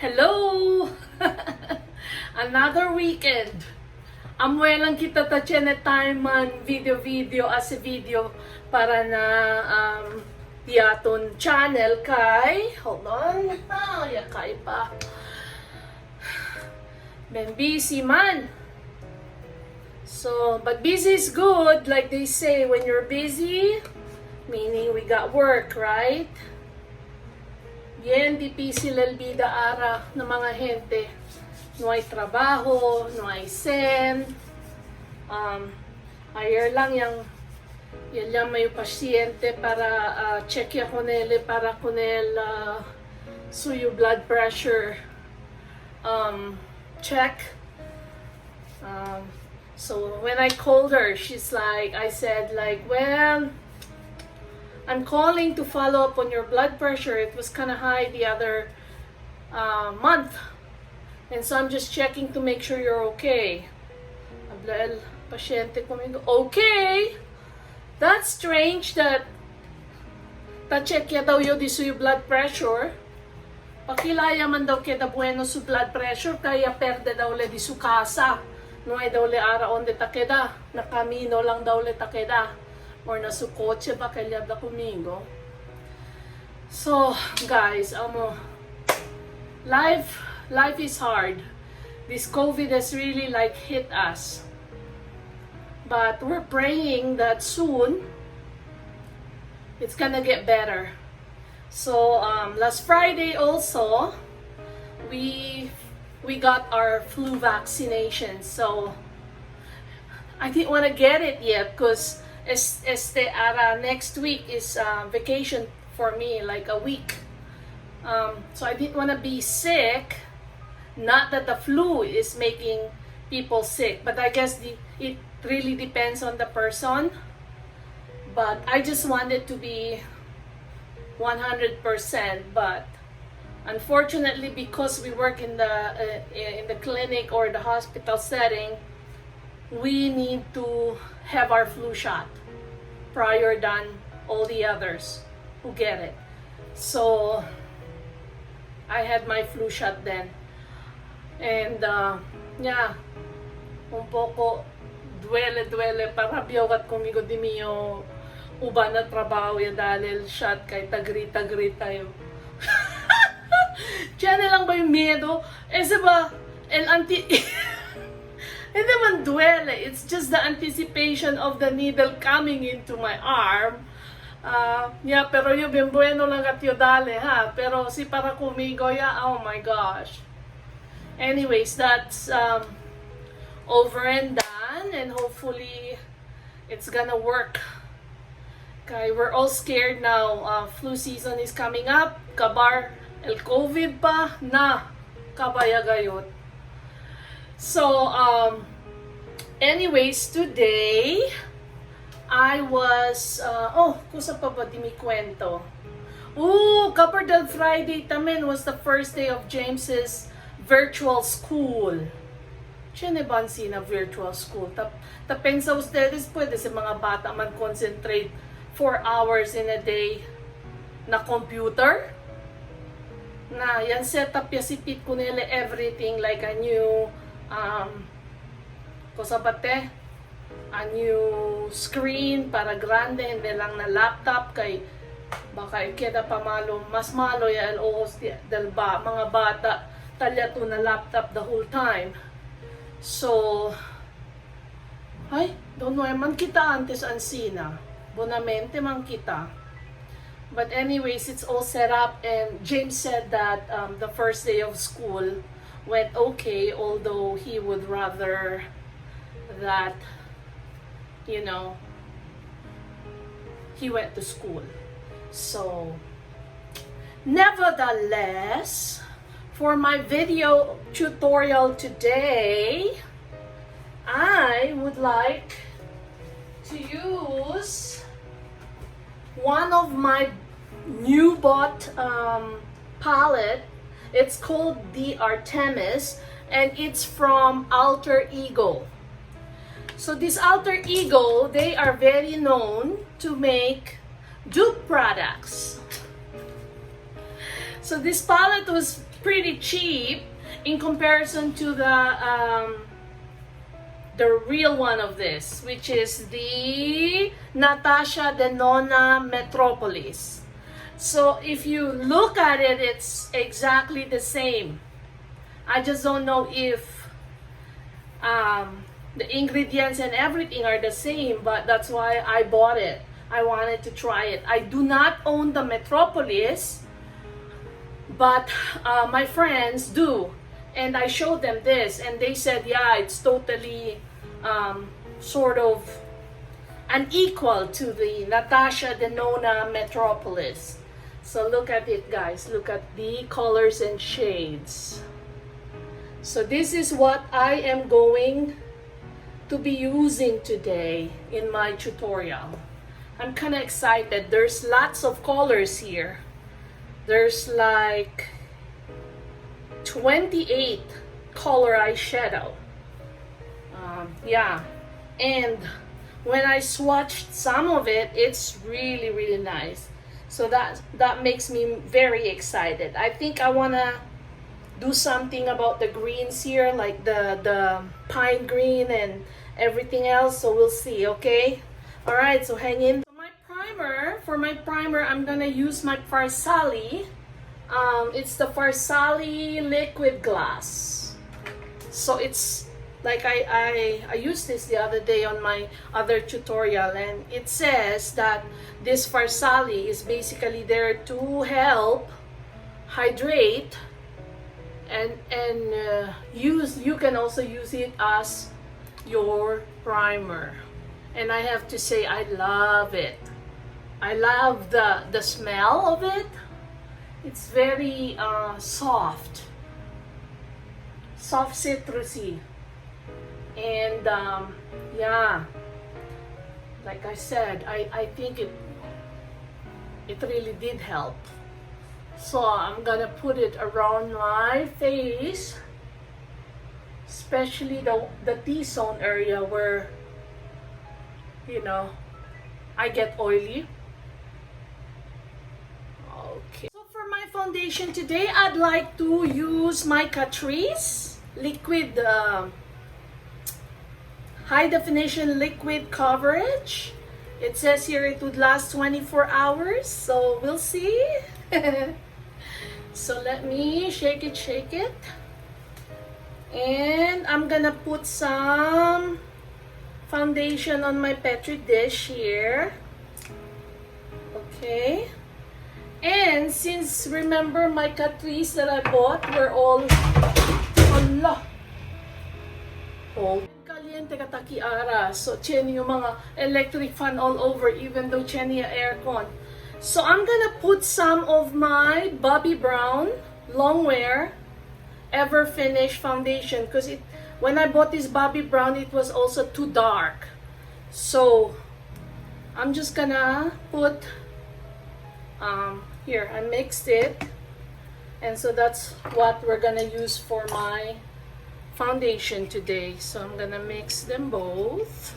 Hello! Another weekend. Amwelang kita ta time man video as a video para na diaton channel kay hold on kay pa ben busy man. So but busy is good, like they say, when you're busy meaning we got work, right? Bien difícil el vida ara ng mga gente. No hay trabajo, no hay sen. Ayer lang yan lang may pasyente para check con él para con él suyo blood pressure check. So when I called her, she's like, I said like, well, I'm calling to follow up on your blood pressure. It was kind of high the other month. And so I'm just checking to make sure you're okay. Habla el pasyente conmigo, okay. That's strange that ta-check ya daw yo di suyo blood pressure. Pakilaya man daw keda bueno su blood pressure, kaya perde daw le di su casa. No ay daw le ara onde ta keda. Na camino lang daw le ta keda. Or na su kotse ba kaya da conmigo. So, guys, life is hard. This COVID has really like hit us. But we're praying that soon it's gonna get better. So, last Friday also, we got our flu vaccination. So, I didn't want to get it yet because next week is vacation for me, like a week. So I didn't want to be sick. Not that the flu is making people sick, but I guess it really depends on the person. But I just wanted to be 100%. But unfortunately, because we work in the clinic or the hospital setting, we need to have our flu shot prior than all the others who get it. So I had my flu shot then. And yeah, un poco duele para biyogat kumigo di miyo uban na trabaho ya dahil shot kay tagri tayo. Tiyan lang ba yung miedo? Ba el anti hindi man duele, it's just the anticipation of the needle coming into my arm. Yeah, pero yung bien bueno lang at yo dale, ha? Pero si para kumigo, yeah, oh my gosh. Anyways, that's over and done, and hopefully it's gonna work. Okay, we're all scared now. Flu season is coming up. Kabar el COVID pa na kabayagayot. So, anyways, today, I was, kusa pa ba di mi kwento? Kapar del Friday tamen was the first day of James's virtual school. Tiene ba na virtual school? Tapensa ustedes pwede sa mga bata man concentrate 4 hours in a day na computer? Na yan setup ya sipit ko nila everything like a new kusabate a new screen para grande, hindi lang na laptop kay baka ikeda pa mas malo ya ojos del mga bata talya to na laptop the whole time. So don't know, man kita antes ansina bonamente man kita. But anyways, it's all set up, and James said that the first day of school went okay, although he would rather that, he went to school. So, nevertheless, for my video tutorial today, I would like to use one of my new bought palette. It's called the Artemis, and it's from Alter Ego. So this Alter Ego, they are very known to make dupe products. So this palette was pretty cheap in comparison to the real one of this, which is the Natasha Denona Metropolis. So if you look at it, it's exactly the same. I just don't know if the ingredients and everything are the same, but that's why I bought it. I wanted to try it. I do not own the Metropolis, but my friends do. And I showed them this, and they said, yeah, it's totally sort of unequal to the Natasha Denona Metropolis. So look at it, guys. Look at the colors and shades. So this is what I am going to be using today in my tutorial. I'm kind of excited. There's lots of colors here. There's like 28 color eyeshadow. Yeah, and when I swatched some of it, it's really, really nice. So that makes me very excited. I think I wanna do something about the greens here, like the pine green and everything else. So we'll see. Okay. All right. So hang in. For my primer, I'm gonna use my Farsali. It's the Farsali liquid glass. So it's like I used this the other day on my other tutorial, and it says that this Farsali is basically there to help hydrate and you can also use it as your primer. And I have to say, I love it. I love the smell of it. It's very soft citrusy, and yeah, like I said, I think it really did help. So I'm gonna put it around my face, especially the T-zone area where, you know, I get oily. Okay. So for my foundation today, I'd like to use my Catrice liquid high definition liquid coverage. It says here it would last 24 hours, so we'll see. So let me shake it, and I'm gonna put some foundation on my Petri dish here. Okay. And since, remember, my Catrice that I bought were all caliente katakiara. So chen yung mga electric fan all over, even though chen yung aircon. So I'm gonna put some of my Bobbi Brown Longwear Ever Finish foundation, because when I bought this Bobbi Brown, it was also too dark. So I'm just gonna put here, I mixed it, and so that's what we're gonna use for my foundation today. So I'm gonna mix them both.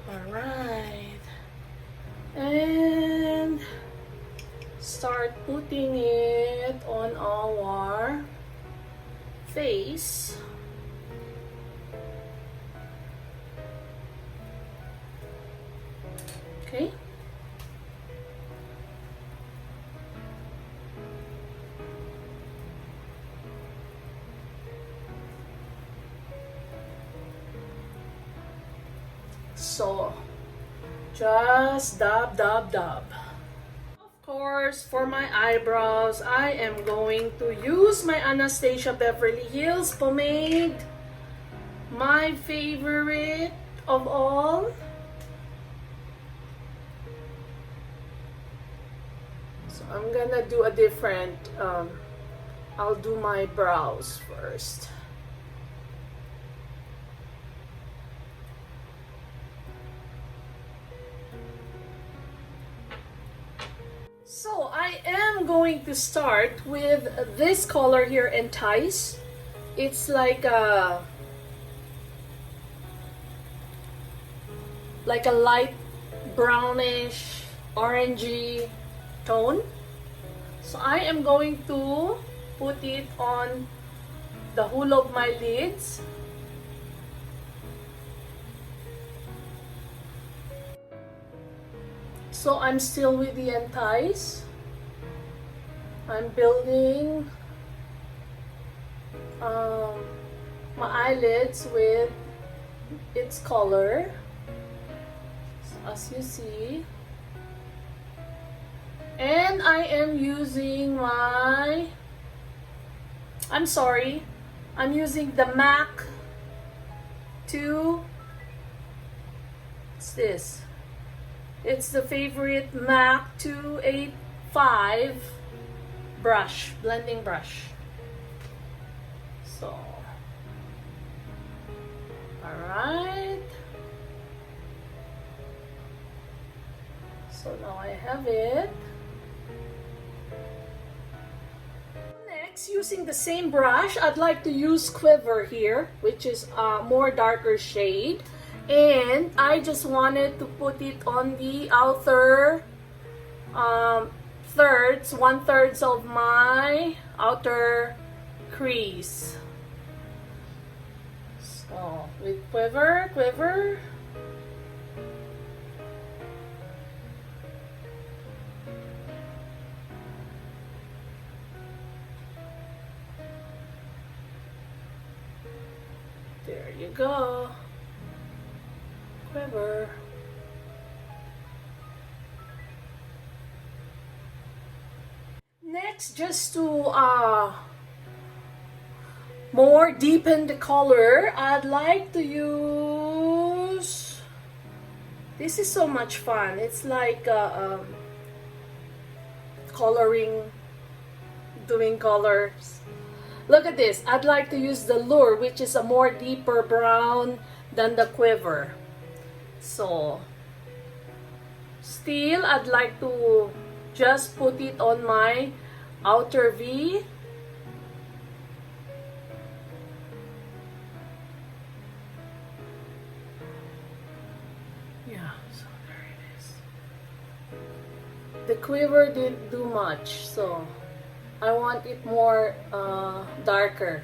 All right, and start putting it on our face. Okay. So just dab. Of course, for my eyebrows, I am going to use my Anastasia Beverly Hills pomade, my favorite of all. So I'm gonna do a different, I'll do my brows first. So I am going to start with this color here, Entice. It's like a light brownish orangey tone. So I am going to put it on the whole of my lids. So I'm still with the entice. I'm building my eyelids with its color, as you see. And I am using I'm using the MAC 2, what's this? It's the favorite MAC 285 brush, blending brush. So, alright. So now I have it. Next, using the same brush, I'd like to use Quiver here, which is a more darker shade. And I just wanted to put it on the outer one-third of my outer crease. So with Quiver. There you go. Quiver. Next, just to more deepen the color, I'd like to use, this is so much fun. It's like coloring, doing colors. Look at this. I'd like to use the Lure, which is a more deeper brown than the Quiver. So, still, I'd like to just put it on my outer V. Yeah, so there it is. The Quiver didn't do much, so I want it more darker.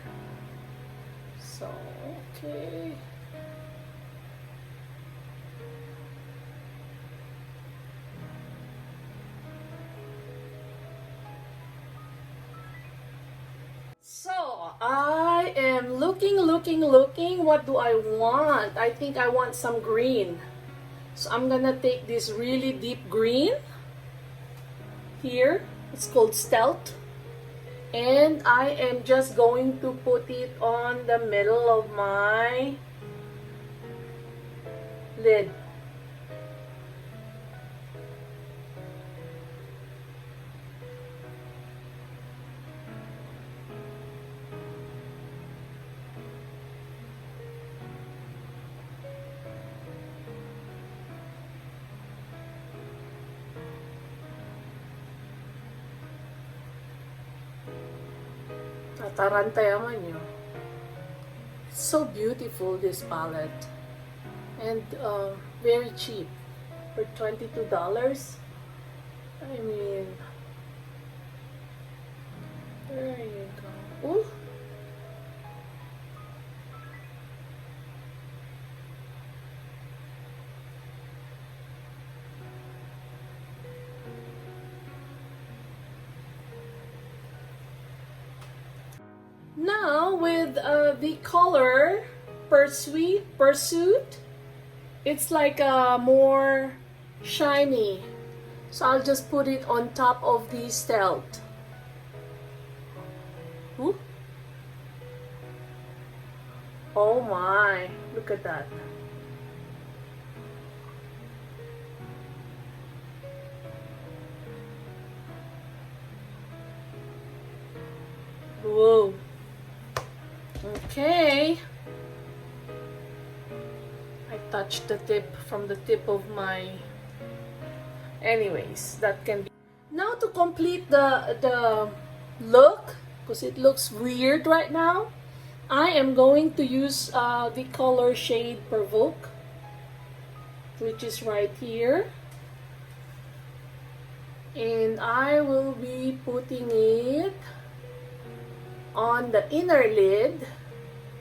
So, okay. So, I am looking. What do I want? I think I want some green. So, I'm gonna take this really deep green here. It's called Stealth. And I am just going to put it on the middle of my lid. Tarantayaman nyo. So beautiful, this palette. And very cheap. For $22. I mean, there you go. Ooh. Now with the color Pursuit, it's like more shiny. So I'll just put it on top of the Stealth. Ooh. Oh my, look at that. Whoa. Okay. I touched the tip from the tip of my... Anyways, that can be... Now to complete the look, because it looks weird right now, I am going to use the color shade Provoke, which is right here. And I will be putting it on the inner lid,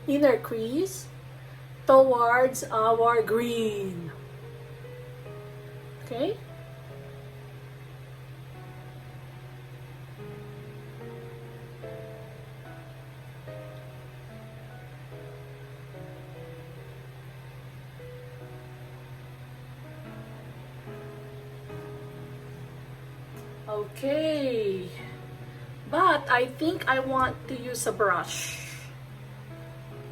inner crease, towards our green. Okay? Okay, but I think I want to use a brush.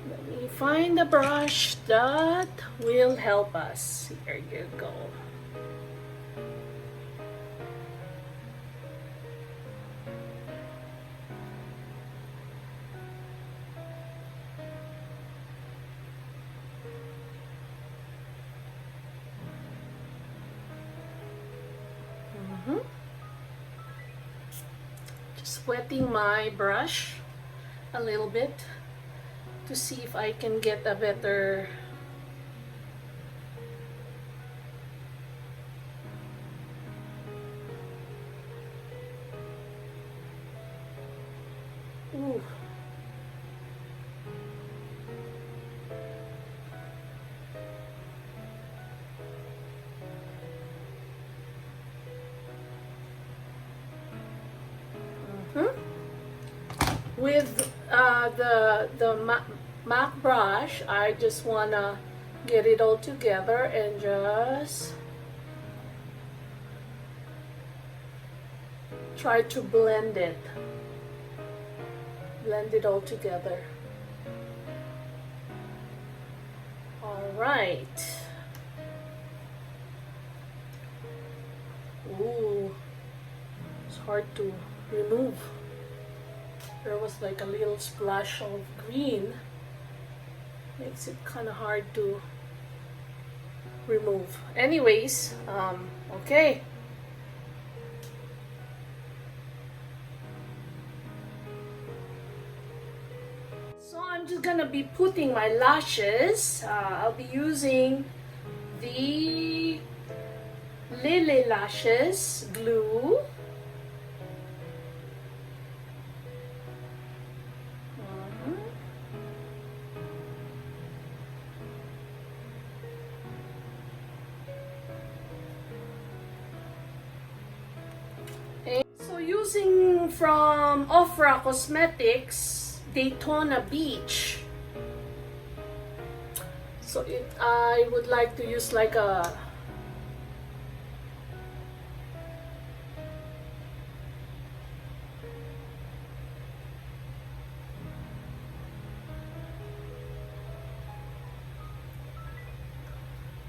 Let me find a brush that will help us. Here you go. Just wetting my brush a little bit to see if I can get a better ooh. With the MAC brush, I just wanna get it all together and just try to blend it all together. All right. Ooh, it's hard to remove. There was like a little splash of green. Makes it kind of hard to remove. Anyways, okay. So I'm just gonna be putting my lashes. I'll be using the Lily Lashes glue. So using from Ofra Cosmetics, Daytona Beach. So I would like to use like a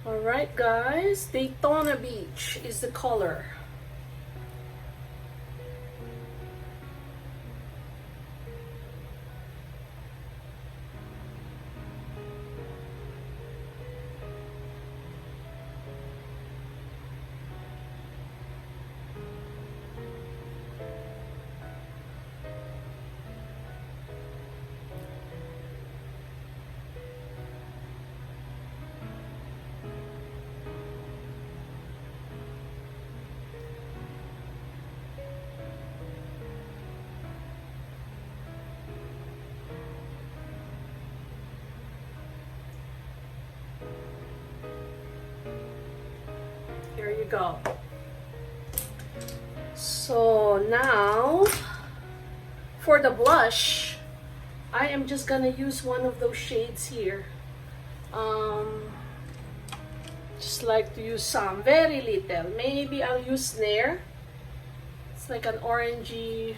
Alright guys, Daytona Beach is the color. There you go. So now for the blush, I am just gonna use one of those shades here. Just like to use some, very little. Maybe I'll use Snare. It's like an orangey.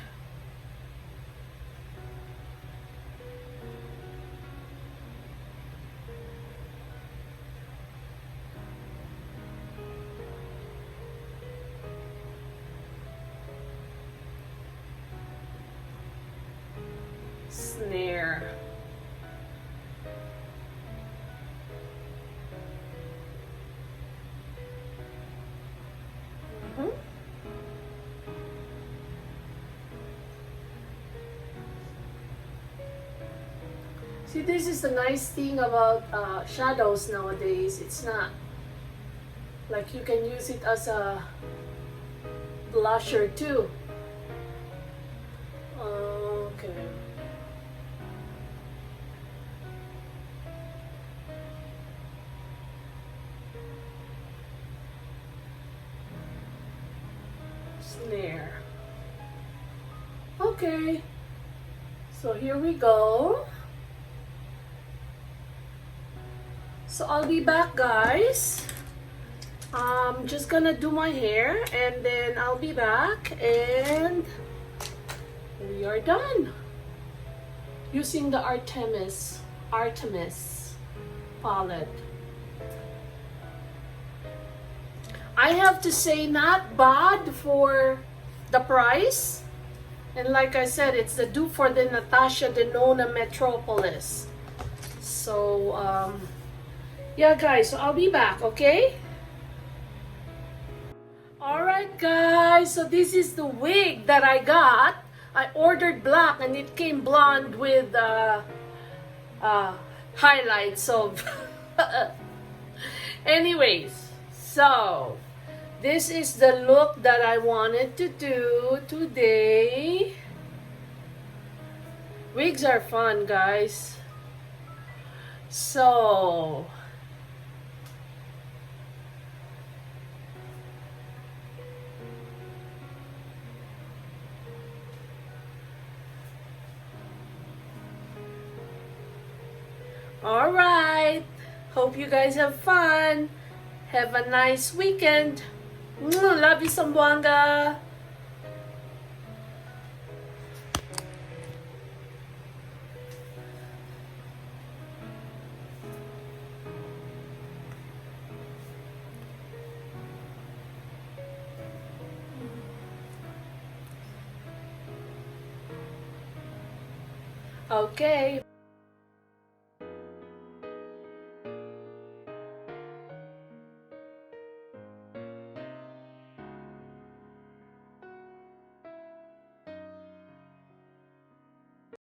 Snare. See, this is the nice thing about shadows nowadays. It's not like you can use it as a blusher too. Okay. Snare. Okay. So here we go. So I'll be back, guys. I'm just gonna do my hair and then I'll be back and we are done. Using the Artemis palette. I have to say, not bad for the price. And like I said, it's the dupe for the Natasha Denona Metropolis. So, yeah, guys, so I'll be back, okay? Alright, guys, so this is the wig that I got. I ordered black and it came blonde with highlights of... Anyways, so this is the look that I wanted to do today. Wigs are fun, guys. So all right, hope you guys have fun. Have a nice weekend. Love you, Sambuanga. Okay.